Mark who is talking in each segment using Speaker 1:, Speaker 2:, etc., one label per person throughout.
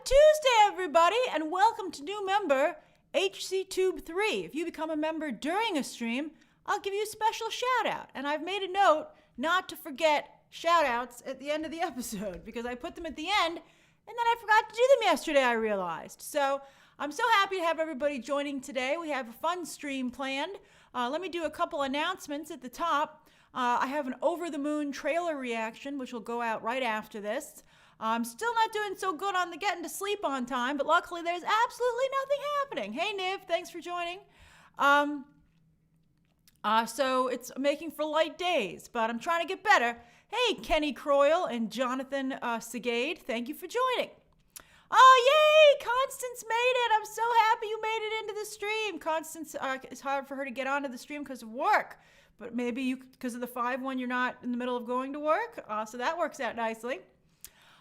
Speaker 1: Tuesday, everybody, and welcome to new member HC Tube 3. If you become a member during a stream, I'll give you a special shout out. And I've made a note not to forget shout outs at the end of the episode because I put them at the end and then I forgot to do them yesterday, I realized. So I'm so happy to have everybody joining today. We have a fun stream planned. Let me do a couple announcements at the top. I have an Over the Moon trailer reaction, which will go out right after this. I'm still not doing so good on the getting to sleep on time, but luckily there's absolutely nothing happening. Hey, Niv, thanks for joining. So it's making for light days, but I'm trying to get better. Hey, Kenny Croyle and Jonathan Segade, thank you for joining. Oh, yay! Constance made it. I'm so happy you made it into the stream. Constance, it's hard for her to get onto the stream because of work, but maybe you, because of the 5-1, you're not in the middle of going to work, so that works out nicely.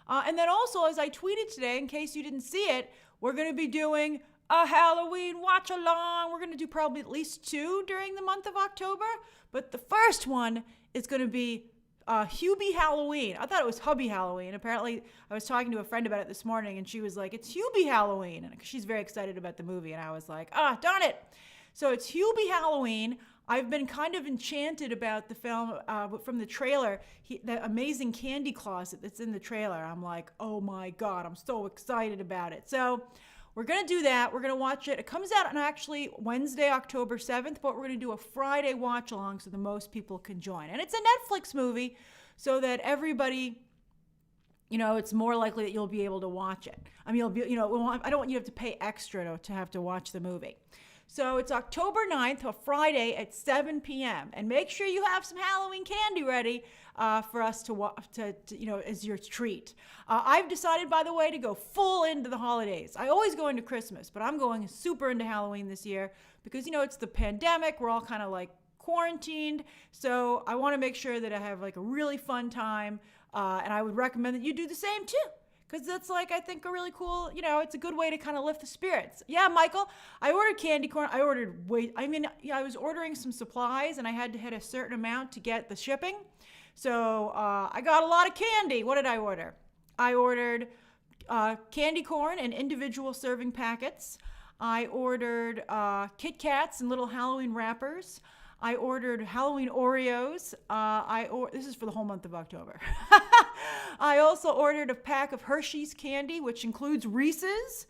Speaker 1: And then also, as I tweeted today, in case you didn't see it, we're going to be doing a Halloween watch-along. We're going to do probably at least 2 during the month of October. But the first one is going to be Hubie Halloween. I thought it was Hubby Halloween. Apparently, I was talking to a friend about it this morning, and she was like, it's Hubie Halloween. And she's very excited about the movie. And I was like, darn it. So it's Hubie Halloween. I've been kind of enchanted about the film from the trailer, the amazing candy closet that's in the trailer. I'm like, oh my God, I'm so excited about it. So we're going to do that. We're going to watch it. It comes out on actually Wednesday, October 7th, but we're going to do a Friday watch along so the most people can join. And it's a Netflix movie so that everybody, you know, it's more likely that you'll be able to watch it. I mean, I don't want you to have to pay extra to have to watch the movie. So it's October 9th, a Friday at 7 p.m. And make sure you have some Halloween candy ready for us to as your treat. I've decided, by the way, to go full into the holidays. I always go into Christmas, but I'm going super into Halloween this year because, it's the pandemic. We're all kind of like quarantined. So I want to make sure that I have like a really fun time. And I would recommend that you do the same too. Because that's like, I think, a really cool, it's a good way to kind of lift the spirits. Yeah, Michael, I ordered candy corn. I was ordering some supplies and I had to hit a certain amount to get the shipping. So I got a lot of candy. What did I order? I ordered candy corn in individual serving packets. I ordered Kit Kats and little Halloween wrappers. I ordered Halloween Oreos. This is for the whole month of October. I also ordered a pack of Hershey's candy, which includes Reese's,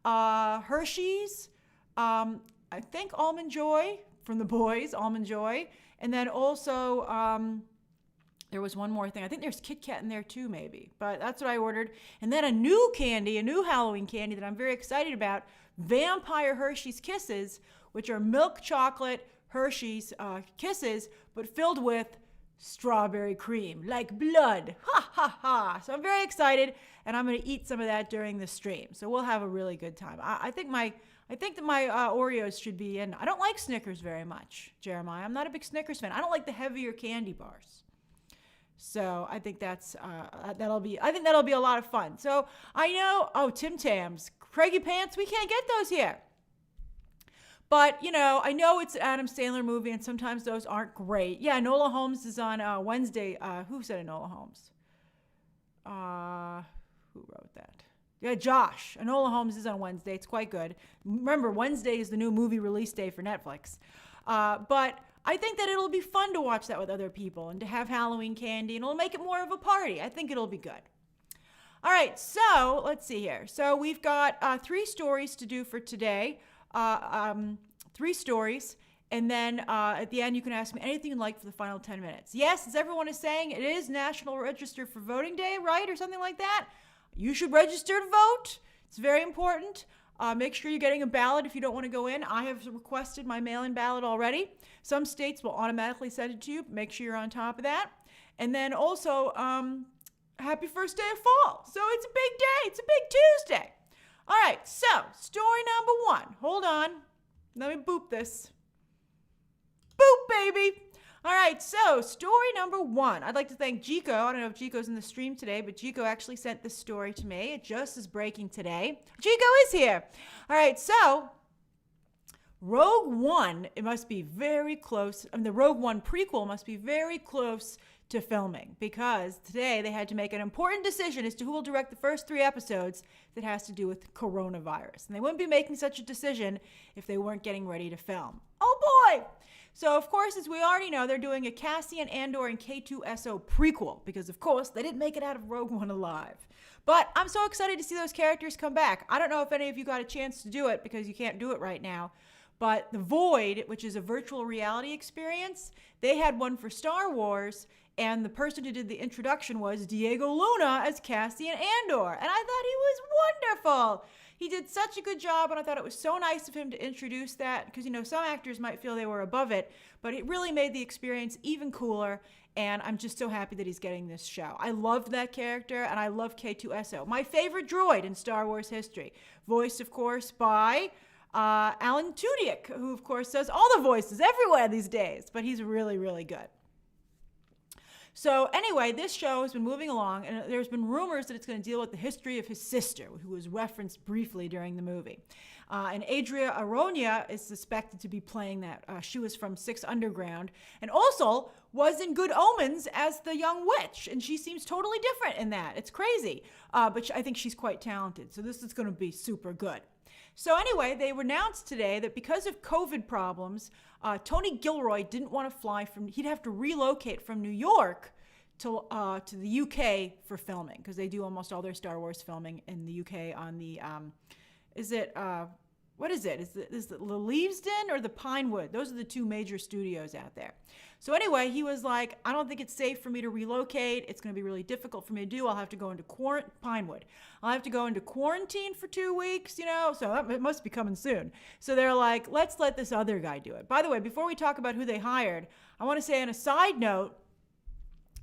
Speaker 1: Hershey's, I think Almond Joy from the boys, Almond Joy. And then also, there was one more thing. I think there's Kit Kat in there too, maybe. But that's what I ordered. And then a new Halloween candy that I'm very excited about, Vampire Hershey's Kisses, which are milk chocolate Hershey's Kisses, but filled with strawberry cream, like blood. Ha, ha, ha. So I'm very excited, and I'm going to eat some of that during the stream. So we'll have a really good time. I think that my Oreos should be in. I don't like Snickers very much, Jeremiah. I'm not a big Snickers fan. I don't like the heavier candy bars. So I think that'll be a lot of fun. So I know, Tim Tams, Craigie Pants, we can't get those here. But, I know it's an Adam Sandler movie, and sometimes those aren't great. Yeah, Enola Holmes is on Wednesday. Who said Enola Holmes? Who wrote that? Yeah, Josh. Enola Holmes is on Wednesday. It's quite good. Remember, Wednesday is the new movie release day for Netflix. But I think that it'll be fun to watch that with other people and to have Halloween candy, and it'll make it more of a party. I think it'll be good. All right, so let's see here. So we've got 3 stories to do for today. 3 stories, and then at the end you can ask me anything you'd like for the final 10 minutes. Yes, as everyone is saying, it is National Register for Voting Day, right, or something like that. You should register to vote. It's very important. Make sure you're getting a ballot if you don't want to go in. I have requested my mail-in ballot already. Some states will automatically send it to you. Make sure you're on top of that. And then also, happy first day of fall. So it's a big day. It's a big Tuesday. All right, so story number 1. Hold on. Let me boop this. Boop, baby. All right, so story number 1. I'd like to thank Jico. I don't know if Jico's in the stream today, but Jico actually sent this story to me. It just is breaking today. Jico is here. All right, so Rogue One, it must be very close. The Rogue One prequel must be very close to filming because today they had to make an important decision as to who will direct the first 3 episodes that has to do with coronavirus. And they wouldn't be making such a decision if they weren't getting ready to film. Oh boy! So, of course, as we already know, they're doing a Cassian, Andor, and K2SO prequel because, of course, they didn't make it out of Rogue One alive. But I'm so excited to see those characters come back. I don't know if any of you got a chance to do it because you can't do it right now. But The Void, which is a virtual reality experience, they had one for Star Wars, and the person who did the introduction was Diego Luna as Cassian Andor. And I thought he was wonderful. He did such a good job, and I thought it was so nice of him to introduce that because, some actors might feel they were above it, but it really made the experience even cooler, and I'm just so happy that he's getting this show. I loved that character, and I love K2SO. My favorite droid in Star Wars history, voiced, of course, by Alan Tudyk, who, of course, does all the voices everywhere these days, but he's really, really good. So anyway, this show has been moving along, and there's been rumors that it's going to deal with the history of his sister, who was referenced briefly during the movie. And Adria Aronia is suspected to be playing that. She was from Six Underground, and also was in Good Omens as the young witch, and she seems totally different in that. It's crazy, but I think she's quite talented, so this is going to be super good. So anyway, they announced today that because of COVID problems, Tony Gilroy didn't want to fly he'd have to relocate from New York to the UK for filming, because they do almost all their Star Wars filming in the UK on the, what is it? Is it the Leavesden or the Pinewood? Those are the 2 major studios out there. So anyway, he was like, I don't think it's safe for me to relocate. It's going to be really difficult for me to do. I'll have to go into Pinewood. I'll have to go into quarantine for 2 weeks, so it must be coming soon. So they're like, let's let this other guy do it. By the way, before we talk about who they hired, I want to say on a side note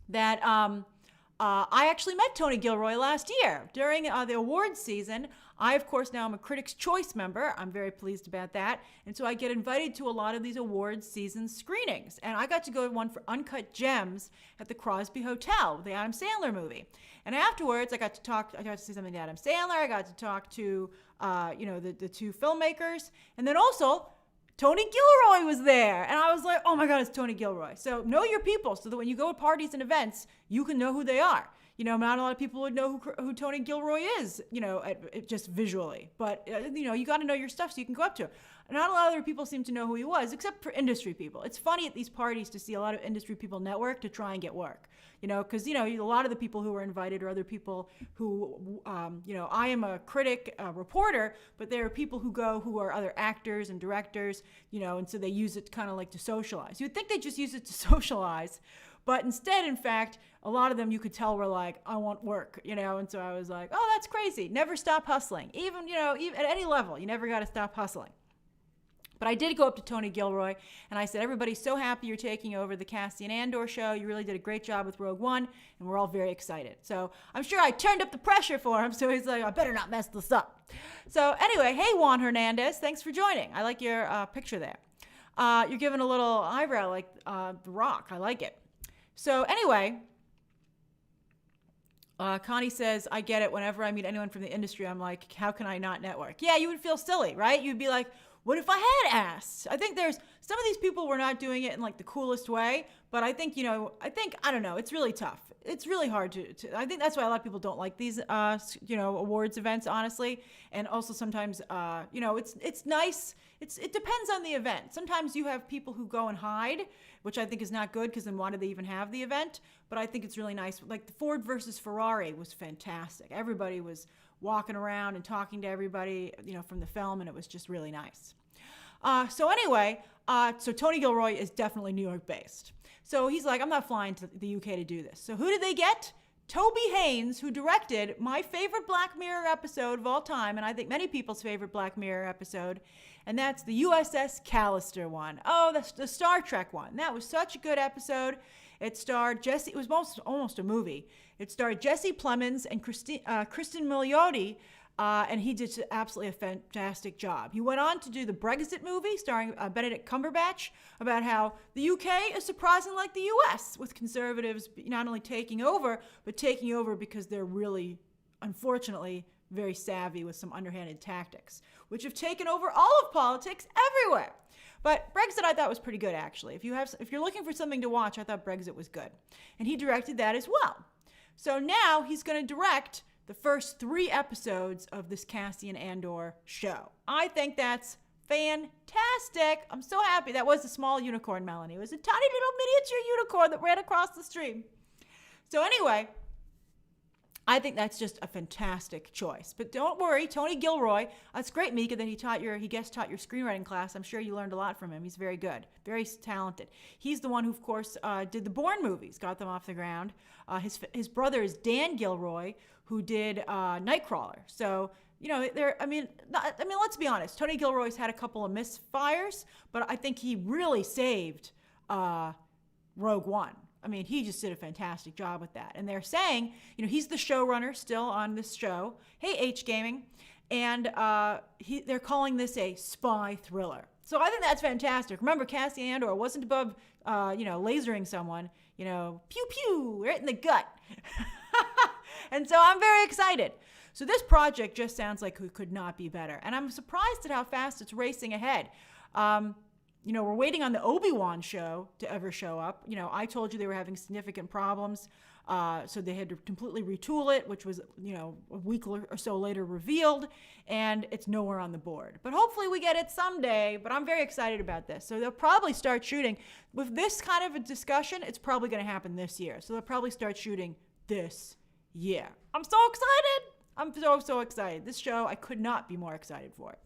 Speaker 1: that I actually met Tony Gilroy last year during the awards season. I, of course, now am a Critics' Choice member. I'm very pleased about that. And so I get invited to a lot of these awards season screenings. And I got to go to one for Uncut Gems at the Crosby Hotel, the Adam Sandler movie. And afterwards, I got to see something to Adam Sandler. I got to talk to, the 2 filmmakers. And then also, Tony Gilroy was there. And I was like, oh my God, it's Tony Gilroy. So know your people so that when you go to parties and events, you can know who they are. Not a lot of people would know who Tony Gilroy is, just visually. But, you got to know your stuff so you can go up to him. Not a lot of other people seem to know who he was, except for industry people. It's funny at these parties to see a lot of industry people network to try and get work. Because, a lot of the people who were invited are other people who, I am a critic, a reporter, but there are people who go who are other actors and directors, and so they use it kind of like to socialize. You'd think they just use it to socialize, but instead, in fact, a lot of them you could tell were like, I want work, and so I was like, oh, that's crazy. Never stop hustling. Even at any level, you never got to stop hustling. But I did go up to Tony Gilroy, and I said, everybody's so happy you're taking over the Cassian Andor show. You really did a great job with Rogue One, and we're all very excited. So I'm sure I turned up the pressure for him, so he's like, I better not mess this up. So anyway, hey, Juan Hernandez, thanks for joining. I like your picture there. You're giving a little eyebrow like The Rock. I like it. So anyway, Connie says, I get it. Whenever I meet anyone from the industry, I'm like, how can I not network? Yeah, you would feel silly, right? You'd be like, what if I had asked? I think there's some of these people were not doing it in like the coolest way, but I think, I don't know. It's really tough. It's really hard to I think that's why a lot of people don't like these, awards events, honestly. And also sometimes, it's nice. It depends on the event. Sometimes you have people who go and hide, which I think is not good because then why do they even have the event? But I think it's really nice. Like the Ford versus Ferrari was fantastic. Everybody was walking around and talking to everybody, from the film, and it was just really nice. So anyway, so Tony Gilroy is definitely New York based. So he's like, I'm not flying to the UK to do this. So who did they get? Toby Haynes, who directed my favorite Black Mirror episode of all time, and I think many people's favorite Black Mirror episode, and that's the USS Callister one. Oh, that's the Star Trek one. That was such a good episode. It starred Jesse, it was almost a movie. It starred Jesse Plemons and Kristen Milioti, and he did absolutely a fantastic job. He went on to do the Brexit movie starring Benedict Cumberbatch about how the UK is surprisingly like the US, with conservatives not only taking over, but taking over because they're really, unfortunately, very savvy with some underhanded tactics, which have taken over all of politics everywhere. But Brexit I thought was pretty good, actually. If you're looking for something to watch, I thought Brexit was good. And he directed that as well. So now he's going to direct the first 3 episodes of this Cassian Andor show. I think that's fantastic. I'm so happy. That was a small unicorn, Melanie. It was a tiny little miniature unicorn that ran across the stream. So anyway, I think that's just a fantastic choice. But don't worry, Tony Gilroy, it's great, Mika, that he guest taught your screenwriting class. I'm sure you learned a lot from him. He's very good, very talented. He's the one who, of course, did the Bourne movies, got them off the ground. His brother is Dan Gilroy, who did Nightcrawler. So, let's be honest. Tony Gilroy's had a couple of misfires, but I think he really saved Rogue One. I mean, he just did a fantastic job with that. And they're saying, he's the showrunner still on this show. Hey, H Gaming. And they're calling this a spy thriller. So I think that's fantastic. Remember, Cassian Andor wasn't above, lasering someone, pew pew, right in the gut. And so I'm very excited. So this project just sounds like it could not be better. And I'm surprised at how fast it's racing ahead. We're waiting on the Obi-Wan show to ever show up. I told you they were having significant problems. So they had to completely retool it, which was, a week or so later revealed. And it's nowhere on the board. But hopefully we get it someday. But I'm very excited about this. So they'll probably start shooting. With this kind of a discussion, it's probably going to happen this year. So they'll probably start shooting this year. I'm so excited. I'm so excited. This show, I could not be more excited for it.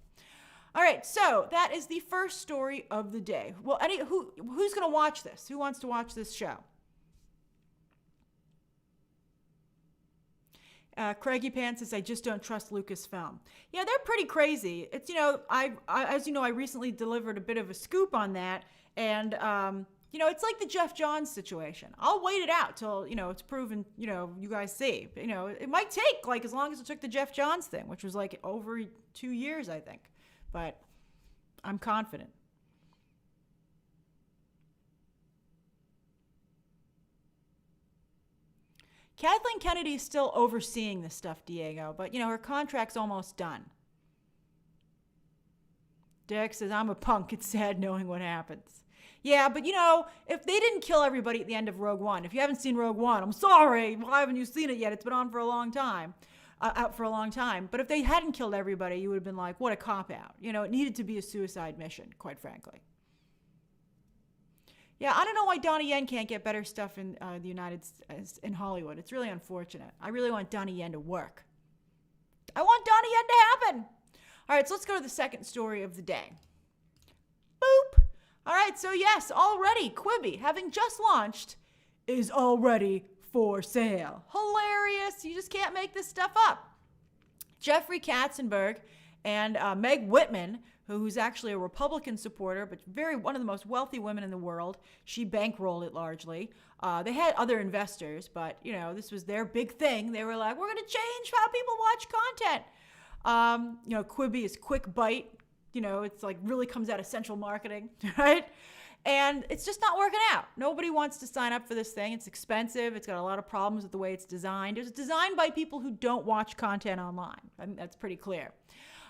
Speaker 1: All right, so that is the first story of the day. Well, who's going to watch this? Who wants to watch this show? Craigie Pan says, I just don't trust Lucasfilm. Yeah, they're pretty crazy. It's, as you know, I recently delivered a bit of a scoop on that. And, it's like the Jeff Johns situation. I'll wait it out till, it's proven, you guys see. It might take, as long as it took the Jeff Johns thing, which was, over 2 years, I think. But I'm confident. Kathleen Kennedy is still overseeing this stuff, Diego, but, her contract's almost done. Derek says, I'm a punk. It's sad knowing what happens. Yeah, but, if they didn't kill everybody at the end of Rogue One, if you haven't seen Rogue One, I'm sorry. Why haven't you seen it yet? It's been on for a long time. Out for a long time. But if they hadn't killed everybody, you would have been like, what a cop-out. It needed to be a suicide mission, quite frankly. Yeah, I don't know why Donnie Yen can't get better stuff in the United States, in Hollywood. It's really unfortunate. I really want Donnie Yen to work. I want Donnie Yen to happen. All right, so let's go to the second story of the day. Boop. All right, so yes, already Quibi, having just launched, is already for sale. Hilarious. You just can't make this stuff up. Jeffrey Katzenberg and Meg Whitman, who's actually a Republican supporter, but one of the most wealthy women in the world. She bankrolled it largely. They had other investors, but, this was their big thing. They were like, we're going to change how people watch content. Quibi is quick bite. It's really comes out of central marketing, right? And it's just not working out. Nobody wants to sign up for this thing. It's expensive. It's got a lot of problems with the way it's designed. It's designed by people who don't watch content online. I think that's pretty clear.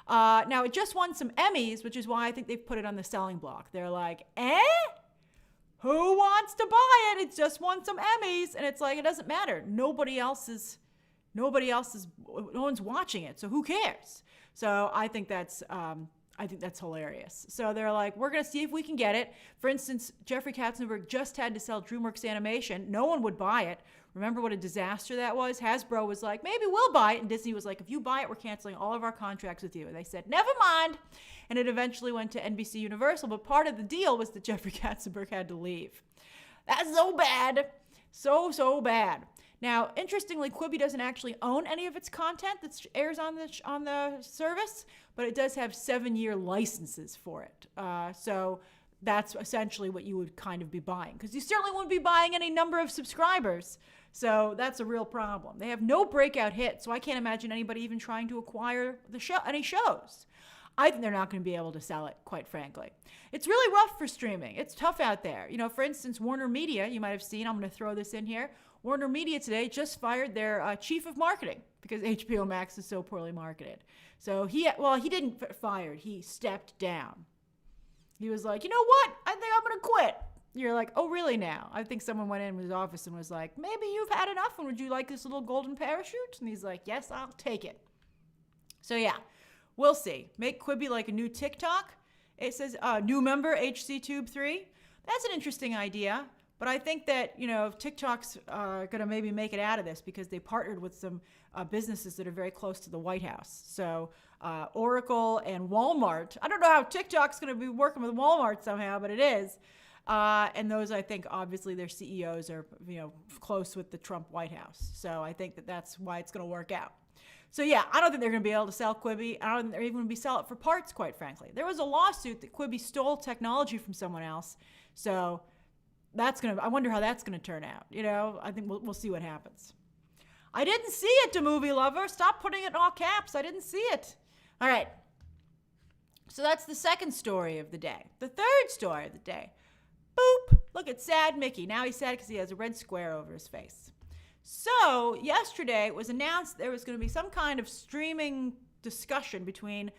Speaker 1: Now, it just won some Emmys, which is why I think they've put it on the selling block. They're like, who wants to buy it? It just won some Emmys. And it's like, it doesn't matter. No one's watching it. So who cares? So I think that's hilarious. So they're like, we're going to see if we can get it. For instance, Jeffrey Katzenberg just had to sell DreamWorks Animation. No one would buy it. Remember what a disaster that was? Hasbro was like, maybe we'll buy it. And Disney was like, if you buy it, we're canceling all of our contracts with you. And they said, never mind. And it eventually went to NBC Universal. But part of the deal was that Jeffrey Katzenberg had to leave. That's so bad. So bad. Now, interestingly, Quibi doesn't actually own any of its content that airs on the service, but it does have 7-year licenses for it. So that's essentially what you would kind of be buying, because you certainly wouldn't be buying any number of subscribers. So that's a real problem. They have no breakout hits, so I can't imagine anybody even trying to acquire any shows. I think they're not going to be able to sell it, quite frankly. It's really rough for streaming. It's tough out there. For instance, Warner Media, you might have seen, I'm going to throw this in here. Warner Media today just fired their chief of marketing because HBO Max is so poorly marketed. So he didn't fired, he stepped down. He was like, you know what? I think I'm going to quit. You're like, oh, really now? I think someone went in his office and was like, maybe you've had enough and would you like this little golden parachute? And he's like, yes, I'll take it. So yeah, we'll see. Make Quibi like a new TikTok. It says new member HCTube 3. That's an interesting idea. But I think that, TikTok's going to maybe make it out of this because they partnered with some businesses that are very close to the White House. So Oracle and Walmart. I don't know how TikTok's going to be working with Walmart somehow, but it is. And those, I think, obviously their CEOs are, close with the Trump White House. So I think that that's why it's going to work out. So yeah, I don't think they're going to be able to sell Quibi. I don't think they're even going to sell it for parts, quite frankly. There was a lawsuit that Quibi stole technology from someone else. So I wonder how that's going to turn out. I think we'll see what happens. I didn't see it, the movie lover. Stop putting it in all caps. I didn't see it. All right. So that's the second story of the day. The third story of the day. Boop. Look at sad Mickey. Now he's sad because he has a red square over his face. So yesterday it was announced there was going to be some kind of streaming discussion between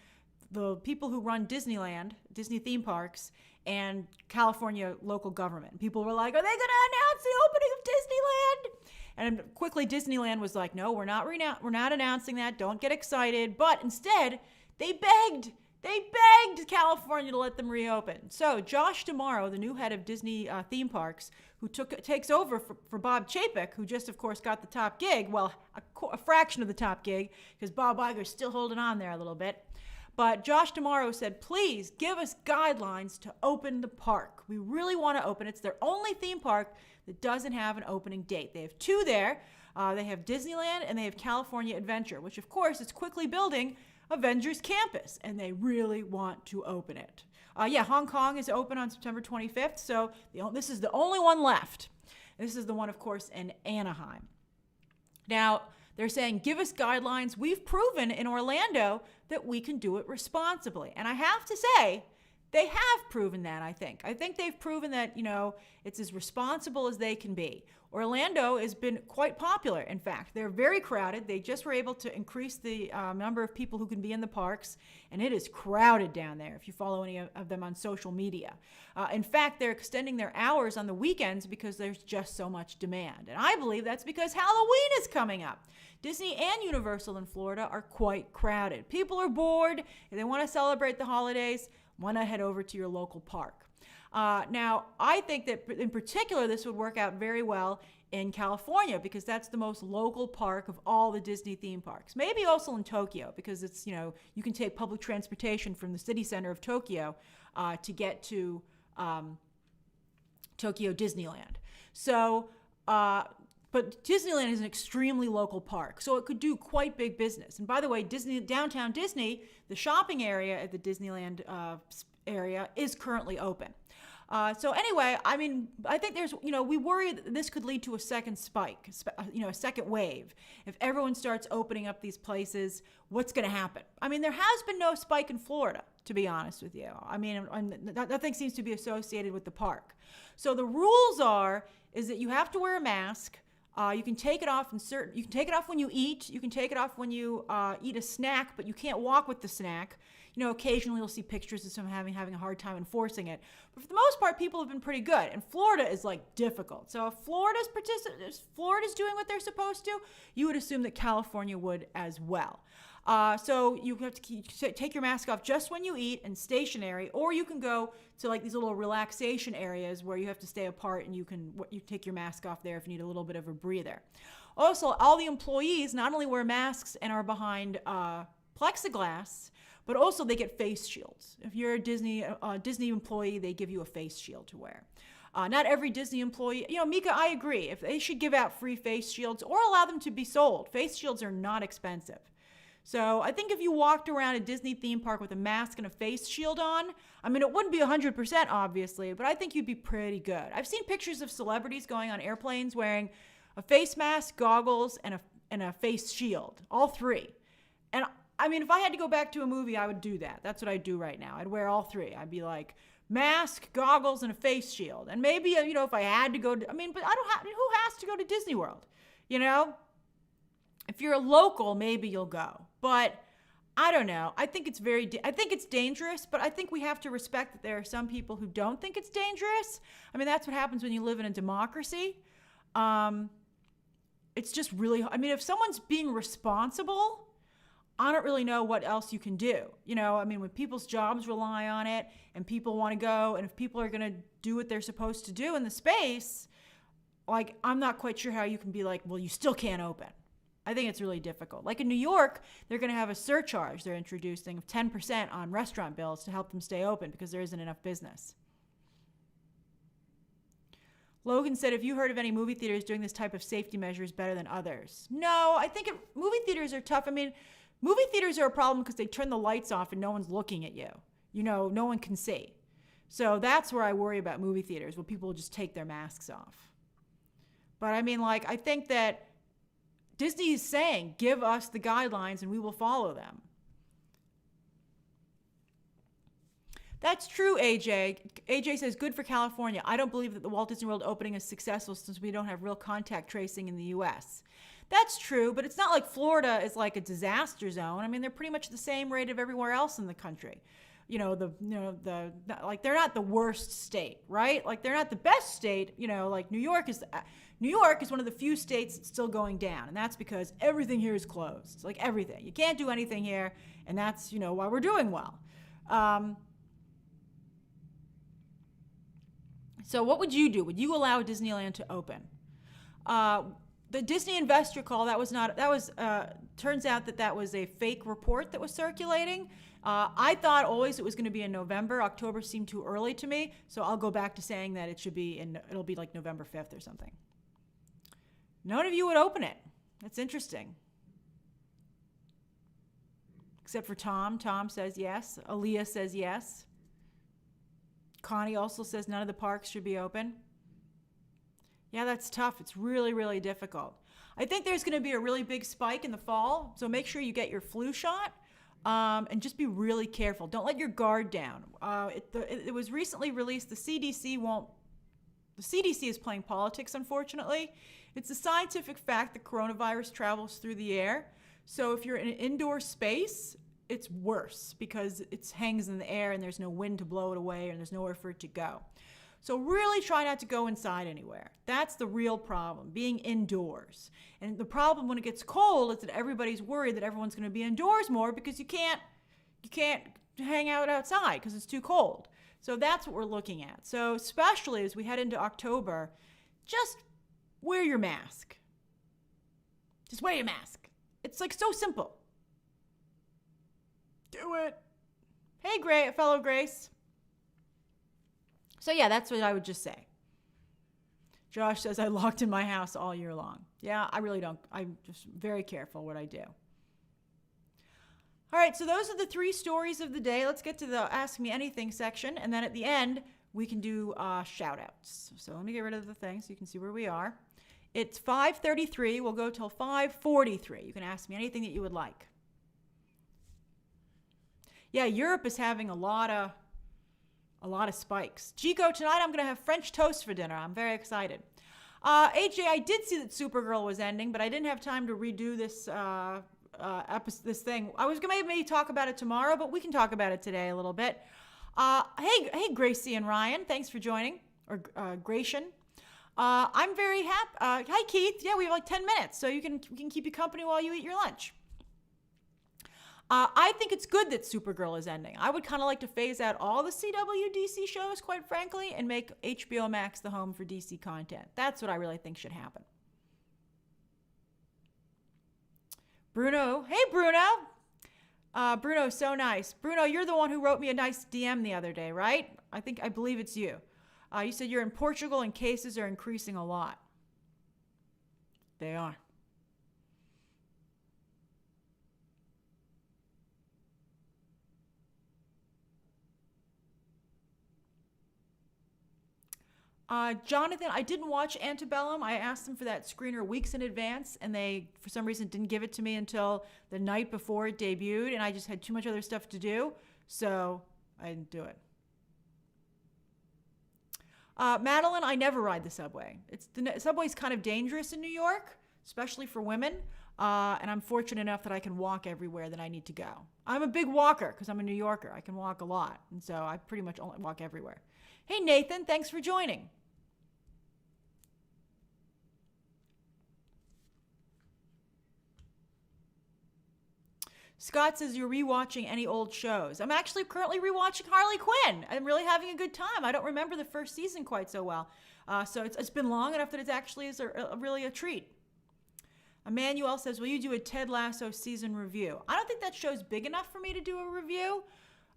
Speaker 1: the people who run Disneyland, Disney theme parks, and California local government. People were like, are they going to announce the opening of Disneyland? And quickly Disneyland was like, no, we're not announcing that. Don't get excited. But instead, they begged California to let them reopen. So Josh D'Amaro, the new head of Disney theme parks, who takes over for Bob Chapek, who just, of course, got the top gig. Well, a fraction of the top gig, because Bob Iger's still holding on there a little bit. But Josh D'Amaro said, please give us guidelines to open the park. We really want to open. It's their only theme park that doesn't have an opening date. They have two there. They have Disneyland and they have California Adventure, which, of course, is quickly building Avengers Campus, and they really want to open it. Hong Kong is open on September 25th, so this is the only one left. This is the one, of course, in Anaheim. Now, they're saying, give us guidelines. We've proven in Orlando that we can do it responsibly. And I have to say, they have proven that, I think. I think they've proven that, it's as responsible as they can be. Orlando has been quite popular, in fact. They're very crowded. They just were able to increase the number of people who can be in the parks, and it is crowded down there if you follow any of them on social media. In fact, they're extending their hours on the weekends because there's just so much demand. And I believe that's because Halloween is coming up. Disney and Universal in Florida are quite crowded. People are bored. If they want to celebrate the holidays, why not head over to your local park? Now, I think that in particular, this would work out very well in California because that's the most local park of all the Disney theme parks. Maybe also in Tokyo because it's, you can take public transportation from the city center of Tokyo to get to Tokyo Disneyland. So, but Disneyland is an extremely local park, so it could do quite big business. And by the way, downtown Disney, the shopping area at the Disneyland area is currently open. So anyway, I think there's, we worry that this could lead to a second spike, a second wave. If everyone starts opening up these places, what's going to happen? There has been no spike in Florida, to be honest with you. Nothing seems to be associated with the park. So the rules is that you have to wear a mask. You can take it off you can take it off when you eat. You can take it off when you eat a snack, but you can't walk with the snack. Occasionally you'll see pictures of someone having a hard time enforcing it. But for the most part, people have been pretty good. And Florida is difficult. So if Florida's doing what they're supposed to, you would assume that California would as well. So you have to take your mask off just when you eat and stationary, or you can go to these little relaxation areas where you have to stay apart and you take your mask off there if you need a little bit of a breather. Also, all the employees not only wear masks and are behind plexiglass, but also they get face shields. If you're a Disney employee, they give you a face shield to wear. Not every Disney employee, Mika, I agree. If they should give out free face shields or allow them to be sold. Face shields are not expensive. So I think if you walked around a Disney theme park with a mask and a face shield on, it wouldn't be 100% obviously, but I think you'd be pretty good. I've seen pictures of celebrities going on airplanes wearing a face mask, goggles, and a face shield, all three. And I mean, if I had to go back to a movie, I would do that. That's what I'd do right now. I'd wear all three. I'd be like mask, goggles, and a face shield. And maybe, if I had to go to, but I don't have, who has to go to Disney World? If you're a local, maybe you'll go. But I don't know. I think it's dangerous, but I think we have to respect that there are some people who don't think it's dangerous. I mean, that's what happens when you live in a democracy. It's just really, if someone's being responsible, I don't really know what else you can do. When people's jobs rely on it and people want to go, and if people are going to do what they're supposed to do in the space, like, I'm not quite sure how you can be like, well, you still can't open. I think it's really difficult. Like in New York, they're going to have a surcharge they're introducing of 10% on restaurant bills to help them stay open because there isn't enough business. Logan said, have you heard of any movie theaters doing this type of safety measures better than others? No, I think movie theaters are tough. Movie theaters are a problem because they turn the lights off and no one's looking at you. No one can see. So that's where I worry about movie theaters, where people will just take their masks off. But I think that Disney is saying, give us the guidelines and we will follow them. That's true, AJ. AJ says, good for California. I don't believe that the Walt Disney World opening is successful since we don't have real contact tracing in the U.S. That's true, but it's not like Florida is like a disaster zone. They're pretty much the same rate of everywhere else in the country. They're not the worst state, right? Like they're not the best state. Like New York is one of the few states that's still going down, and that's because everything here is closed. It's like everything. You can't do anything here, and that's why we're doing well. So what would you do? Would you allow Disneyland to open? The Disney investor call, turns out that was a fake report that was circulating. I thought always it was going to be in November. October seemed too early to me, so I'll go back to saying that it'll be like November 5th or something. None of you would open it. That's interesting. Except for Tom. Tom says yes. Aaliyah says yes. Connie also says none of the parks should be open. Yeah, that's tough. It's really, really difficult. I think there's going to be a really big spike in the fall, so make sure you get your flu shot and just be really careful. Don't let your guard down. It was recently released. The CDC is playing politics, unfortunately. It's a scientific fact that coronavirus travels through the air. So if you're in an indoor space, it's worse because it hangs in the air and there's no wind to blow it away and there's nowhere for it to go. So really try not to go inside anywhere. That's the real problem, being indoors. And the problem when it gets cold is that everybody's worried that everyone's going to be indoors more because you can't hang out outside because it's too cold. So that's what we're looking at. So especially as we head into October, just wear your mask. Just wear your mask. It's like so simple. Do it. Hey, fellow Grace. So yeah, that's what I would just say. Josh says, I locked in my house all year long. Yeah, I really don't. I'm just very careful what I do. All right, so those are the 3 stories of the day. Let's get to the Ask Me Anything section. And then at the end, we can do shout outs. So let me get rid of the thing so you can see where we are. It's 5:33. We'll go till 5:43. You can ask me anything that you would like. Yeah, Europe is having a lot of spikes. Chico, tonight I'm going to have French toast for dinner. I'm very excited. AJ, I did see that Supergirl was ending, but I didn't have time to redo this this thing. I was going to maybe talk about it tomorrow, but we can talk about it today a little bit. Hey, Gracie and Ryan, thanks for joining, or Gratian. I'm very happy. Hi, Keith. Yeah, we have like 10 minutes, so we can keep you company while you eat your lunch. I think it's good that Supergirl is ending. I would kind of like to phase out all the CW DC shows, quite frankly, and make HBO Max the home for DC content. That's what I really think should happen. Bruno. Hey, Bruno. Bruno, so nice. Bruno, you're the one who wrote me a nice DM the other day, right? I believe it's you. You said you're in Portugal and cases are increasing a lot. They are. Jonathan, I didn't watch Antebellum. I asked them for that screener weeks in advance, and they, for some reason, didn't give it to me until the night before it debuted, and I just had too much other stuff to do, so I didn't do it. Madeline, I never ride the subway. The subway's kind of dangerous in New York, especially for women, and I'm fortunate enough that I can walk everywhere that I need to go. I'm a big walker because I'm a New Yorker. I can walk a lot, and so I pretty much only walk everywhere. Hey, Nathan, thanks for joining. Scott says you're rewatching any old shows. I'm actually currently rewatching Harley Quinn. I'm really having a good time. I don't remember the first season quite so well. So it's been long enough that it actually is really a treat. Emmanuel says, will you do a Ted Lasso season review? I don't think that show's big enough for me to do a review.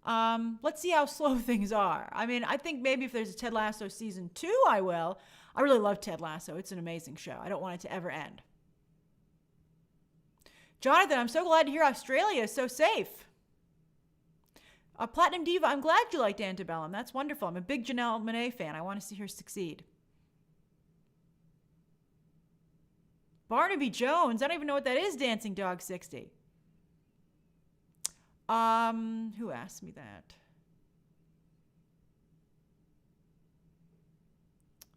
Speaker 1: Let's see how slow things are. I mean, I think maybe if there's a Ted Lasso season 2, I will. I really love Ted Lasso. It's an amazing show. I don't want it to ever end. Jonathan, I'm so glad to hear Australia is so safe. Platinum Diva, I'm glad you liked Antebellum. That's wonderful. I'm a big Janelle Monáe fan. I want to see her succeed. Barnaby Jones, I don't even know what that is, Dancing Dog 60. Who asked me that?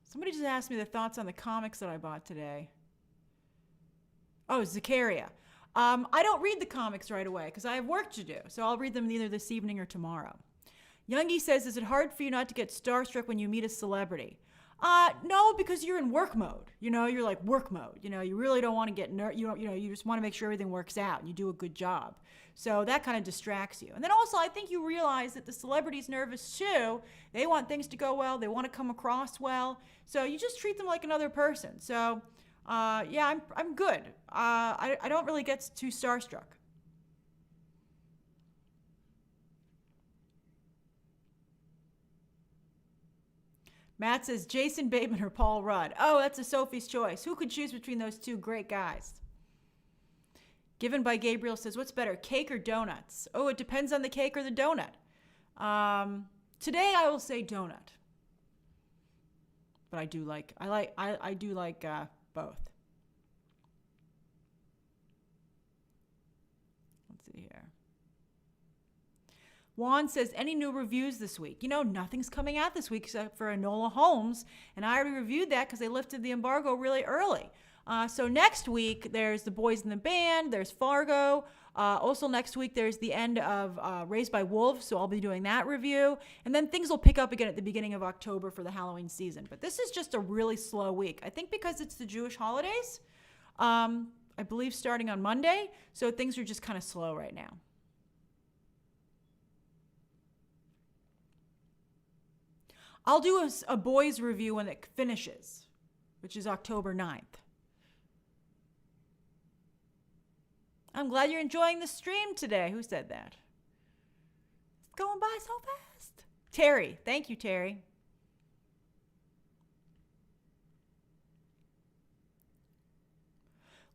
Speaker 1: Somebody just asked me the thoughts on the comics that I bought today. Oh, Zakaria. I don't read the comics right away because I have work to do. So I'll read them either this evening or tomorrow. Youngie says, is it hard for you not to get starstruck when you meet a celebrity? No, because you're in work mode. You know, you're like work mode. You know, you really don't want to get you just want to make sure everything works out and you do a good job. So that kind of distracts you. And then also, I think you realize that the celebrity's nervous too. They want things to go well. They want to come across well. So you just treat them like another person. So yeah, I'm good. I don't really get too starstruck. Matt says, Jason Bateman or Paul Rudd. Oh, that's a Sophie's choice. Who could choose between those two great guys? Given by Gabriel says, what's better, cake or donuts? Oh, it depends on the cake or the donut. Today I will say donut. But I do like both. Let's see here. Juan says, any new reviews this week? You know, nothing's coming out this week except for Enola Holmes, and I already reviewed that because they lifted the embargo really early. So next week, there's The Boys in the Band, there's Fargo. Also next week, there's the end of Raised by Wolves, so I'll be doing that review. And then things will pick up again at the beginning of October for the Halloween season. But this is just a really slow week. I think because it's the Jewish holidays, I believe starting on Monday, so things are just kind of slow right now. I'll do a boys review when it finishes, which is October 9th. I'm glad you're enjoying the stream today. Who said that? It's going by so fast. Terry. Thank you, Terry.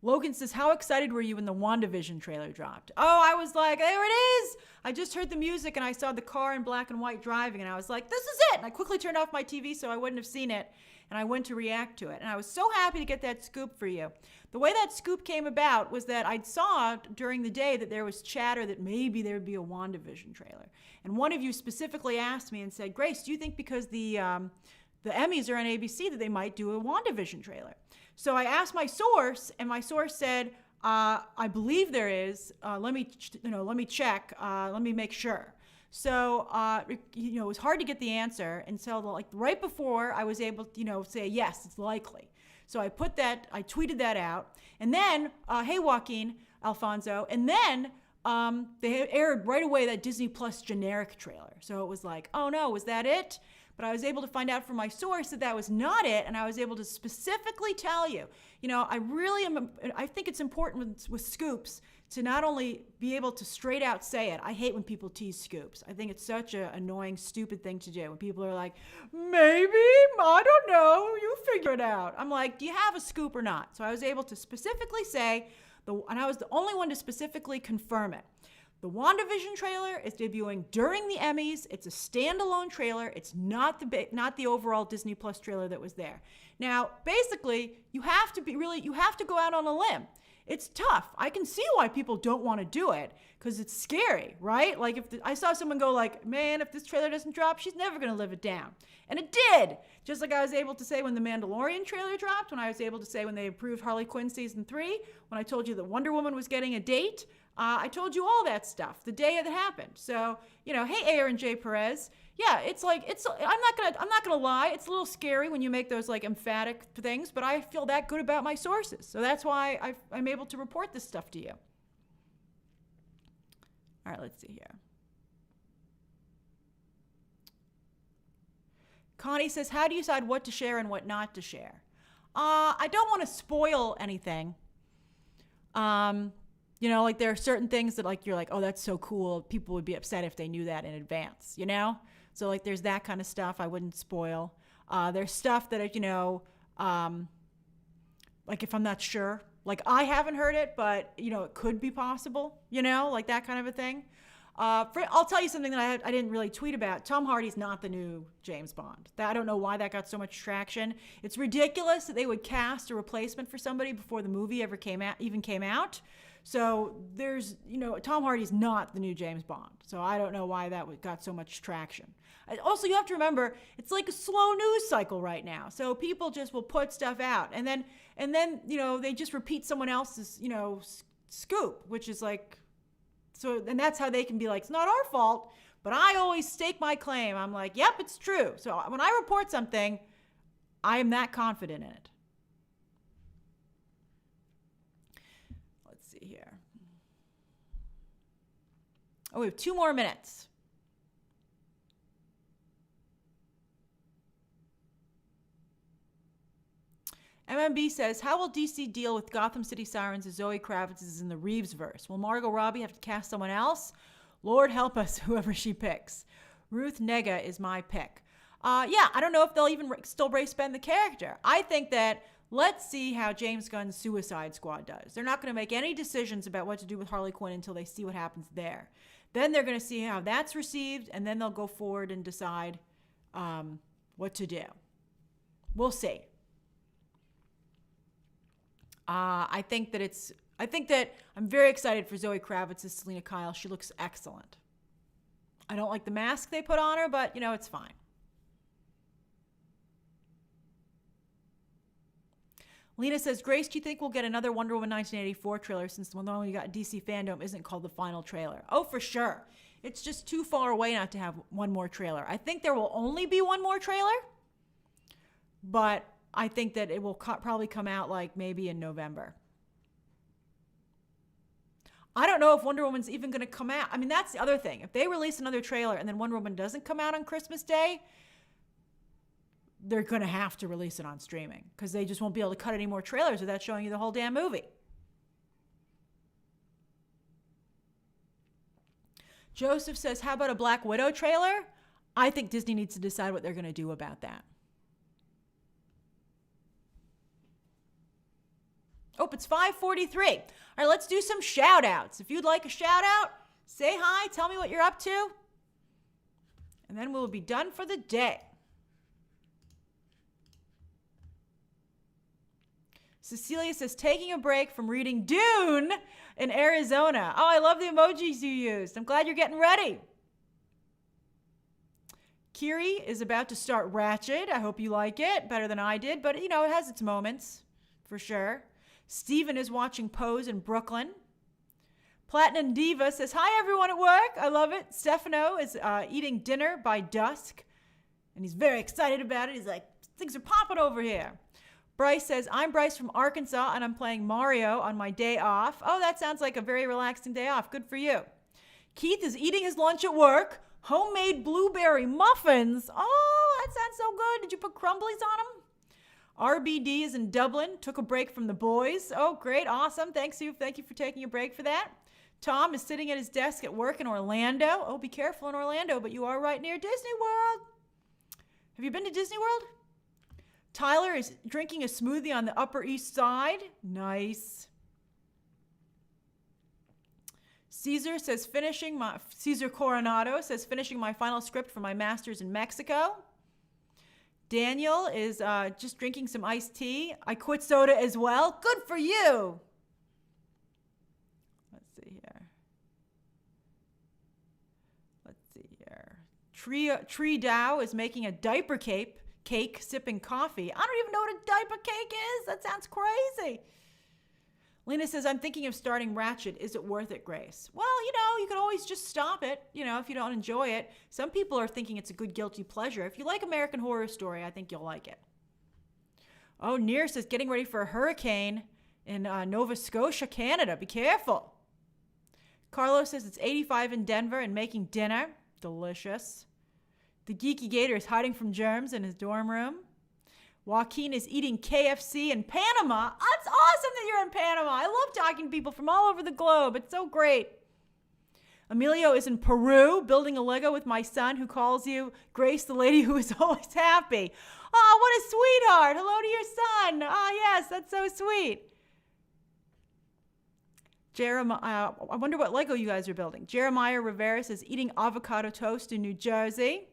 Speaker 1: Logan says, how excited were you when the WandaVision trailer dropped? Oh, I was like, there it is. I just heard the music and I saw the car in black and white driving and I was like, this is it. And I quickly turned off my TV so I wouldn't have seen it. And I went to react to it. And I was so happy to get that scoop for you. The way that scoop came about was that I saw during the day that there was chatter that maybe there would be a WandaVision trailer. And one of you specifically asked me and said, Grace, do you think because the Emmys are on ABC that they might do a WandaVision trailer? So I asked my source, and my source said, I believe there is. Let me check. Let me make sure. So, it was hard to get the answer. And so like right before I was able to, say, yes, it's likely. So I tweeted that out. And then, hey, Joaquin Alfonso. And then they aired right away that Disney Plus generic trailer. So it was like, oh no, was that it? But I was able to find out from my source that was not it, and I was able to specifically tell you. I think it's important with scoops to not only be able to straight out say it. I hate when people tease scoops. I think it's such an annoying, stupid thing to do when people are like, maybe, I don't know, you figure it out. I'm like, do you have a scoop or not? So I was able to specifically say, and I was the only one to specifically confirm it. The WandaVision trailer is debuting during the Emmys. It's a standalone trailer. It's not the overall Disney Plus trailer that was there. Now, basically, you have to go out on a limb. It's tough. I can see why people don't want to do it because it's scary, right? Like I saw someone go like, man, if this trailer doesn't drop, she's never going to live it down. And it did. Just like I was able to say when the Mandalorian trailer dropped, when I was able to say when they approved Harley Quinn season 3, when I told you that Wonder Woman was getting a date, I told you all that stuff the day it happened. So, hey, Aaron J. Perez. Yeah, I'm not gonna lie. It's a little scary when you make those like emphatic things, but I feel that good about my sources. So that's why I'm able to report this stuff to you. All right, let's see here. Connie says, how do you decide what to share and what not to share? I don't want to spoil anything. Like there are certain things that like, you're like, oh, that's so cool. People would be upset if they knew that in advance, So like there's that kind of stuff I wouldn't spoil. There's stuff that, like if I'm not sure, like I haven't heard it, but it could be possible, like that kind of a thing. I'll tell you something that I didn't really tweet about. Tom Hardy's not the new James Bond. I don't know why that got so much traction. It's ridiculous that they would cast a replacement for somebody before the movie even came out. So there's, Tom Hardy's not the new James Bond. So I don't know why that got so much traction. Also, you have to remember, it's like a slow news cycle right now. So people just will put stuff out. And then they just repeat someone else's, scoop, which is like, so, and that's how they can be like, it's not our fault, but I always stake my claim. I'm like, yep, it's true. So when I report something, I am that confident in it. Let's see here. Oh, we have 2 more minutes. MMB says, how will DC deal with Gotham City Sirens if Zoe Kravitz is in the Reeves verse? Will Margot Robbie have to cast someone else? Lord help us, whoever she picks. Ruth Negga is my pick. I don't know if they'll even still Brace Bend the character. I think that let's see how James Gunn's Suicide Squad does. They're not going to make any decisions about what to do with Harley Quinn until they see what happens there. Then they're going to see how that's received, and then they'll go forward and decide what to do. We'll see. I think that I'm very excited for Zoe Kravitz as Selena Kyle. She looks excellent. I don't like the mask they put on her, but it's fine. Lena says, Grace, do you think we'll get another Wonder Woman 1984 trailer since the one we got DC Fandom isn't called the final trailer? Oh, for sure. It's just too far away not to have one more trailer. I think there will only be one more trailer, but I think that it will probably come out like maybe in November. I don't know if Wonder Woman's even going to come out. I mean, that's the other thing. If they release another trailer and then Wonder Woman doesn't come out on Christmas Day, they're going to have to release it on streaming because they just won't be able to cut any more trailers without showing you the whole damn movie. Joseph says, how about a Black Widow trailer? I think Disney needs to decide what they're going to do about that. Oh, it's 5:43. All right, let's do some shout outs. If you'd like a shout out, say hi, tell me what you're up to, and then we'll be done for the day. Cecilia says, taking a break from reading Dune in Arizona. Oh, I love the emojis you used. I'm glad you're getting ready. Kiri is about to start Ratchet. I hope you like it better than I did, but it has its moments for sure. Steven is watching Pose in Brooklyn. Platinum Diva says, hi, everyone at work. I love it. Stefano is eating dinner by dusk, and he's very excited about it. He's like, things are popping over here. Bryce says, I'm Bryce from Arkansas, and I'm playing Mario on my day off. Oh, that sounds like a very relaxing day off. Good for you. Keith is eating his lunch at work. Homemade blueberry muffins. Oh, that sounds so good. Did you put crumblies on them? RBD is in Dublin, took a break from the boys. Oh, great, awesome. Thank you for taking a break for that. Tom is sitting at his desk at work in Orlando. Oh, be careful in Orlando, but you are right near Disney World. Have you been to Disney World? Tyler is drinking a smoothie on the Upper East Side. Nice. Caesar Coronado says finishing my final script for my master's in Mexico. Daniel is just drinking some iced tea. I quit soda as well. Good for you. Let's see here. Tree Dow is making a diaper cake, sipping coffee. I don't even know what a diaper cake is. That sounds crazy. Lena says, I'm thinking of starting Ratchet. Is it worth it, Grace? Well, you could always just stop it, if you don't enjoy it. Some people are thinking it's a good guilty pleasure. If you like American Horror Story, I think you'll like it. Oh, Near says, getting ready for a hurricane in Nova Scotia, Canada. Be careful. Carlos says it's 85 in Denver and making dinner. Delicious. The Geeky Gator is hiding from germs in his dorm room. Joaquin is eating KFC in Panama. That's awesome that you're in Panama. I love talking to people from all over the globe. It's so great. Emilio is in Peru building a Lego with my son who calls you Grace, the lady who is always happy. Oh, what a sweetheart. Hello to your son. Oh, yes, that's so sweet. I wonder what Lego you guys are building. Jeremiah Rivera is eating avocado toast in New Jersey.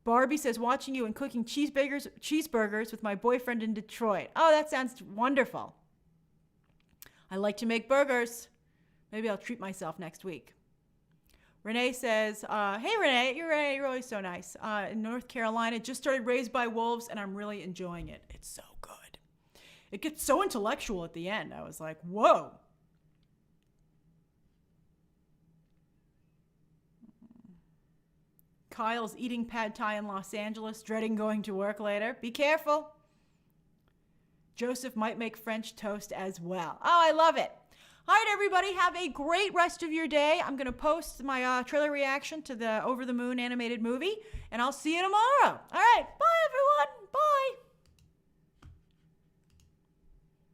Speaker 1: Barbie says, watching you and cooking cheeseburgers with my boyfriend in Detroit. Oh, that sounds wonderful. I like to make burgers. Maybe I'll treat myself next week. Renee says, hey, Renee, you're always so nice. In North Carolina, just started Raised by Wolves, and I'm really enjoying it. It's so good. It gets so intellectual at the end. I was like, whoa. Kyle's eating pad thai in Los Angeles, dreading going to work later. Be careful. Joseph might make French toast as well. Oh, I love it. All right, everybody, have a great rest of your day. I'm going to post my trailer reaction to the Over the Moon animated movie, and I'll see you tomorrow. All right, bye.